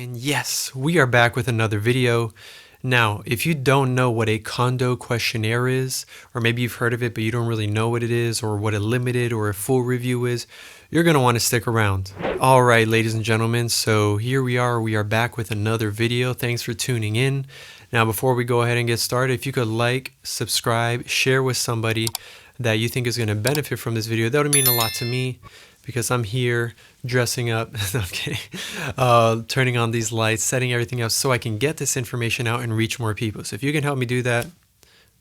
And yes, we are back with another video. Now, if you don't know what a condo questionnaire is, or maybe you've heard of it but you don't really know what it is, or what a limited or a full review is, you're going to want to stick around. All right, ladies and gentlemen, so here we are back with another video. Thanks for tuning in. Now, before we go ahead and get started, if you could like, subscribe, share with somebody that you think is going to benefit from this video, that would mean a lot to me, because I'm here dressing up, no, I'm kidding, turning on these lights, setting everything up so I can get this information out and reach more people. So if you can help me do that,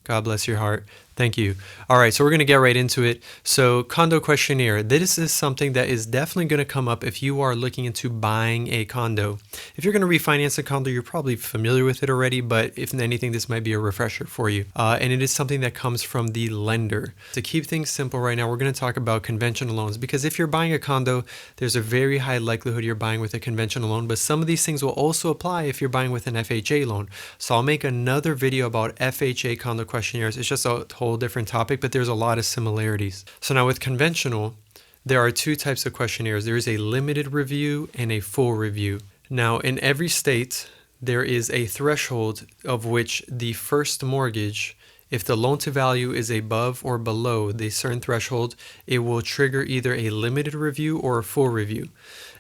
God bless your heart. Thank you. All right, so we're going to get right into it. So condo questionnaire, this is something that is definitely going to come up if you are looking into buying a condo. If you're going to refinance a condo, you're probably familiar with it already, but if anything, this might be a refresher for you. And it is something that comes from the lender. To keep things simple right now, we're going to talk about conventional loans, because if you're buying a condo, there's a very high likelihood you're buying with a conventional loan, but some of these things will also apply if you're buying with an FHA loan. So I'll make another video about FHA condo questionnaires. It's just a whole different topic, but there's a lot of similarities. So now with conventional, there are two types of questionnaires. There is a limited review and a full review. Now in every state, there is a threshold of which the first mortgage, if the loan to value is above or below the certain threshold, it will trigger either a limited review or a full review.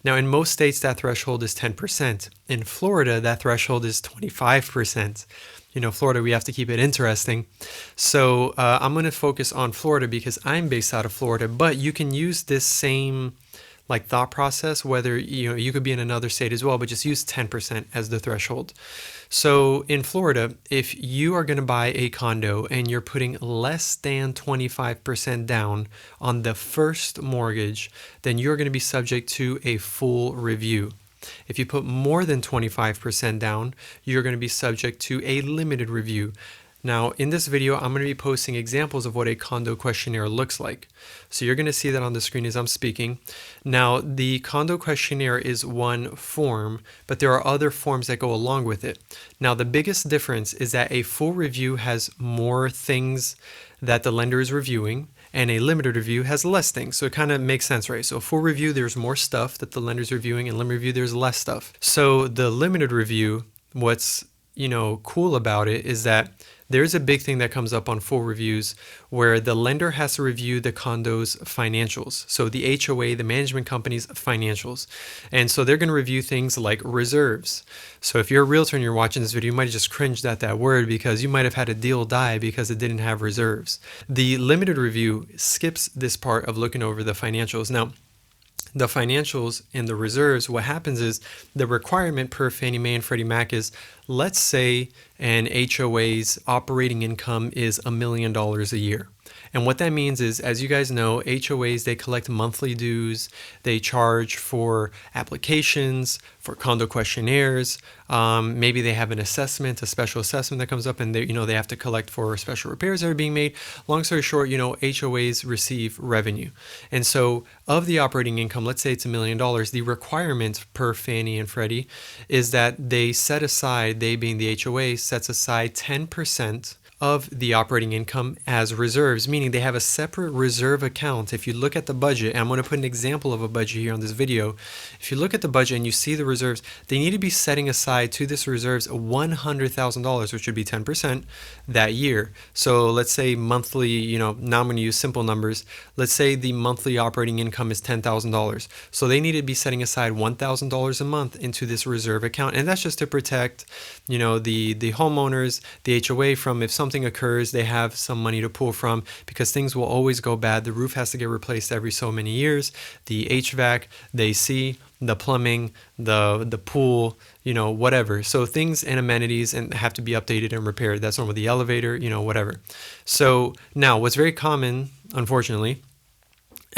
Now in most states, that threshold is 10%. In Florida, that threshold is 25%. You know, Florida, we have to keep it interesting. So I'm going to focus on Florida because I'm based out of Florida, but you can use this same thought process, whether you could be in another state as well, but just use 10% as the threshold. So in Florida, if you are going to buy a condo and you're putting less than 25% down on the first mortgage, then you're going to be subject to a full review. If you put more than 25% down, you're going to be subject to a limited review. Now, in this video, I'm going to be posting examples of what a condo questionnaire looks like. So you're going to see that on the screen as I'm speaking. Now, the condo questionnaire is one form, but there are other forms that go along with it. Now, the biggest difference is that a full review has more things that the lender is reviewing, and a limited review has less things. So it kind of makes sense, right? So full review, there's more stuff that the lender's reviewing, and limited review, there's less stuff. So the limited review, what's cool about it is that there's a big thing that comes up on full reviews where the lender has to review the condo's financials. So the HOA, the management company's financials. And so they're going to review things like reserves. So if you're a realtor and you're watching this video, you might have just cringed at that word because you might have had a deal die because it didn't have reserves. The limited review skips this part of looking over the financials. Now, the financials and the reserves, what happens is the requirement per Fannie Mae and Freddie Mac is, let's say an HOA's operating income is $1 million a year. And what that means is, as you guys know, HOAs, they collect monthly dues, they charge for applications, for condo questionnaires, maybe they have an assessment, a special assessment that comes up, and they have to collect for special repairs that are being made. Long story short, HOAs receive revenue. And so of the operating income, let's say it's $1 million, the requirement per Fannie and Freddie is that they set aside, they being the HOA, sets aside 10% of the operating income as reserves, meaning they have a separate reserve account. If you look at the budget, and I'm going to put an example of a budget here on this video. If you look at the budget and you see the reserves, they need to be setting aside to this reserves $100,000, which would be 10% that year. So let's say monthly, now I'm going to use simple numbers. Let's say the monthly operating income is $10,000. So they need to be setting aside $1,000 a month into this reserve account. And that's just to protect, the homeowners, the HOA from, if something occurs, they have some money to pull from, because things will always go bad. The roof has to get replaced every so many years. The HVAC, the AC, the plumbing, the pool, whatever. So things and amenities and have to be updated and repaired. That's normal. The elevator, whatever. So now what's very common, unfortunately,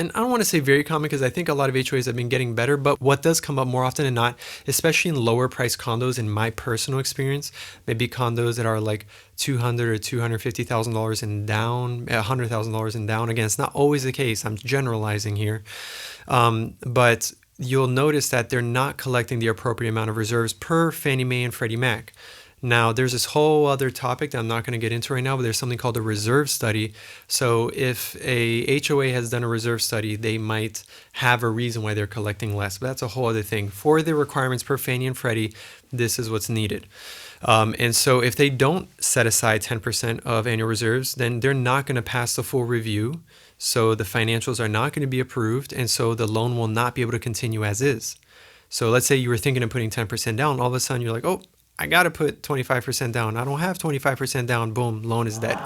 and I don't want to say very common because I think a lot of HOAs have been getting better, but what does come up more often than not, especially in lower price condos, in my personal experience, maybe condos that are like $200,000 or $250,000 and down, $100,000 and down. Again, it's not always the case. I'm generalizing here. But you'll notice that they're not collecting the appropriate amount of reserves per Fannie Mae and Freddie Mac. Now, there's this whole other topic that I'm not going to get into right now, but there's something called a reserve study. So if a HOA has done a reserve study, they might have a reason why they're collecting less. But that's a whole other thing. For the requirements per Fannie and Freddie, this is what's needed. And so if they don't set aside 10% of annual reserves, then they're not going to pass the full review. So the financials are not going to be approved. And so the loan will not be able to continue as is. So let's say you were thinking of putting 10% down. All of a sudden you're like, oh, I got to put 25% down. I don't have 25% down. Boom, loan is dead.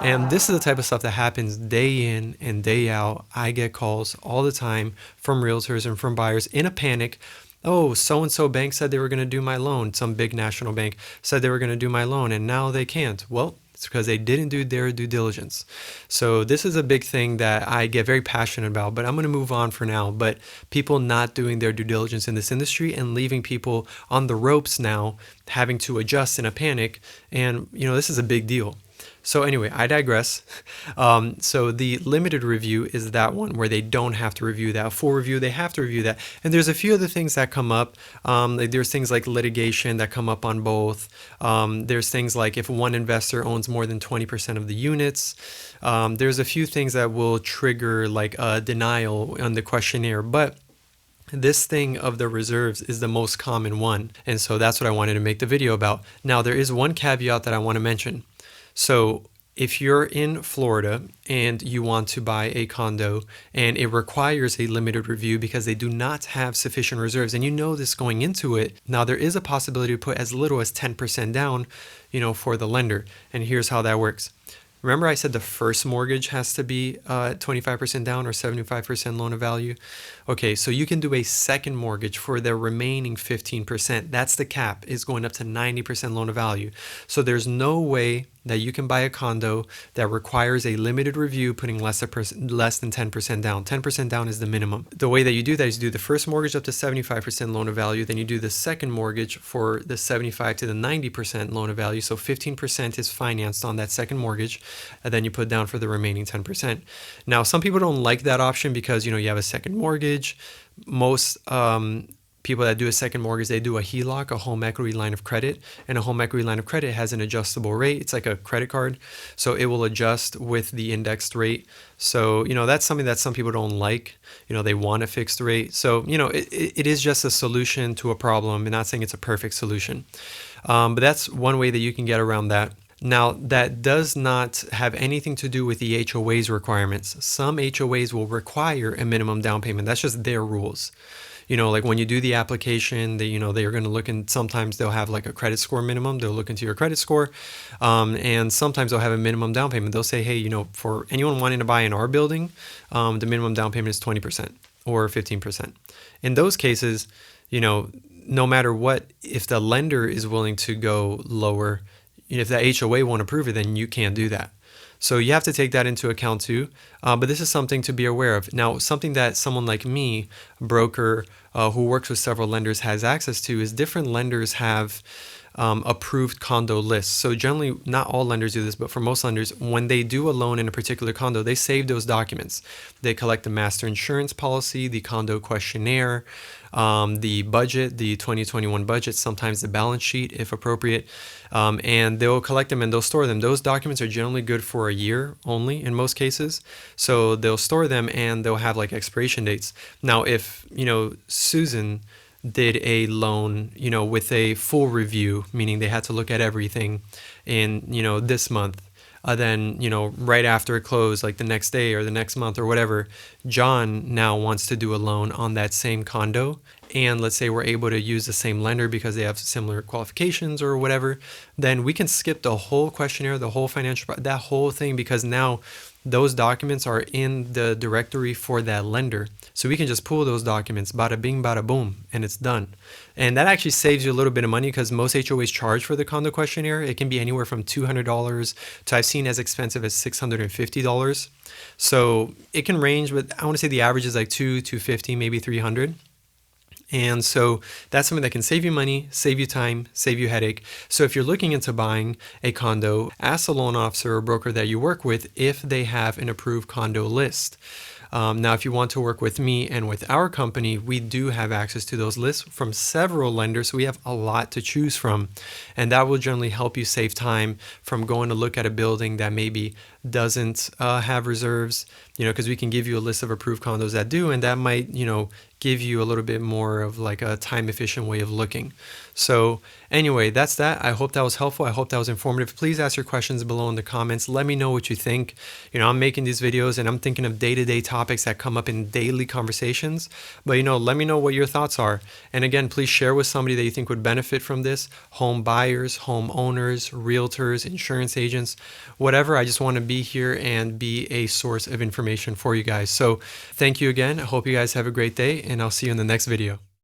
And this is the type of stuff that happens day in and day out. I get calls all the time from realtors and from buyers in a panic. Oh, so-and-so bank said they were going to do my loan. Some big national bank said they were going to do my loan, and now they can't. Well, it's because they didn't do their due diligence. So this is a big thing that I get very passionate about, but I'm going to move on for now. But people not doing their due diligence in this industry and leaving people on the ropes now, having to adjust in a panic. And, this is a big deal. So anyway, I digress. So the limited review is that one where they don't have to review that. Full review, they have to review that. And there's a few other things that come up. There's things like litigation that come up on both. There's things like if one investor owns more than 20% of the units. There's a few things that will trigger like a denial on the questionnaire. But this thing of the reserves is the most common one. And so that's what I wanted to make the video about. Now, there is one caveat that I want to mention. So if you're in Florida and you want to buy a condo and it requires a limited review because they do not have sufficient reserves, and you know this going into it, now there is a possibility to put as little as 10% down, for the lender. And here's how that works. Remember I said the first mortgage has to be 25% down or 75% loan to value? Okay, so you can do a second mortgage for the remaining 15%. That's the cap, is going up to 90% loan to value. So there's no way that you can buy a condo that requires a limited review putting less than 10% down. 10% down is the minimum. The way that you do that is you do the first mortgage up to 75% loan to value, then you do the second mortgage for the 75 to the 90% loan to value. So 15% is financed on that second mortgage, and then you put down for the remaining 10%. Now, some people don't like that option because, you have a second mortgage. Most people that do a second mortgage, they do a HELOC, a home equity line of credit, and a home equity line of credit has an adjustable rate. It's like a credit card, so it will adjust with the indexed rate. So, that's something that some people don't like. They want a fixed rate. So, it is just a solution to a problem. I'm not saying it's a perfect solution, but that's one way that you can get around that. Now, that does not have anything to do with the HOA's requirements. Some HOAs will require a minimum down payment. That's just their rules. Like when you do the application, they're going to look, and sometimes they'll have like a credit score minimum. They'll look into your credit score, and sometimes they'll have a minimum down payment. They'll say, hey, for anyone wanting to buy in our building, the minimum down payment is 20% or 15%. In those cases, no matter what, if the lender is willing to go lower, if the HOA won't approve it, then you can't do that. So you have to take that into account too. But this is something to be aware of. Now, something that someone like me, a broker who works with several lenders, has access to is different lenders have approved condo lists. So generally, not all lenders do this, but for most lenders, when they do a loan in a particular condo, they save those documents. They collect the master insurance policy, the condo questionnaire, the budget, the 2021 budget, sometimes the balance sheet if appropriate, and they'll collect them and they'll store them. Those documents are generally good for a year only in most cases. So they'll store them and they'll have like expiration dates. Now, if, Susan did a loan, with a full review, meaning they had to look at everything in, this month, then, right after it closed, like the next day or the next month or whatever, John now wants to do a loan on that same condo. And let's say we're able to use the same lender because they have similar qualifications or whatever, then we can skip the whole questionnaire, the whole financial, that whole thing, because now those documents are in the directory for that lender. So we can just pull those documents, bada bing, bada boom, and it's done. And that actually saves you a little bit of money because most HOAs charge for the condo questionnaire. It can be anywhere from $200 to I've seen as expensive as $650. So it can range, but I want to say the average is like $250, maybe $300. And so that's something that can save you money, save you time, save you headache. So if you're looking into buying a condo, ask a loan officer or broker that you work with if they have an approved condo list. Now, if you want to work with me and with our company, we do have access to those lists from several lenders. So we have a lot to choose from. And that will generally help you save time from going to look at a building that maybe doesn't have reserves, because we can give you a list of approved condos that do, and that might, give you a little bit more of like a time efficient way of looking. So anyway, that's that. I hope that was helpful. I hope that was informative. Please ask your questions below in the comments. Let me know what you think. I'm making these videos and I'm thinking of day-to-day topics that come up in daily conversations, but let me know what your thoughts are. And again, please share with somebody that you think would benefit from this: home buyers, home owners, realtors, insurance agents, whatever. I just want to be here and be a source of information for you guys. So thank you again. I hope you guys have a great day, and I'll see you in the next video.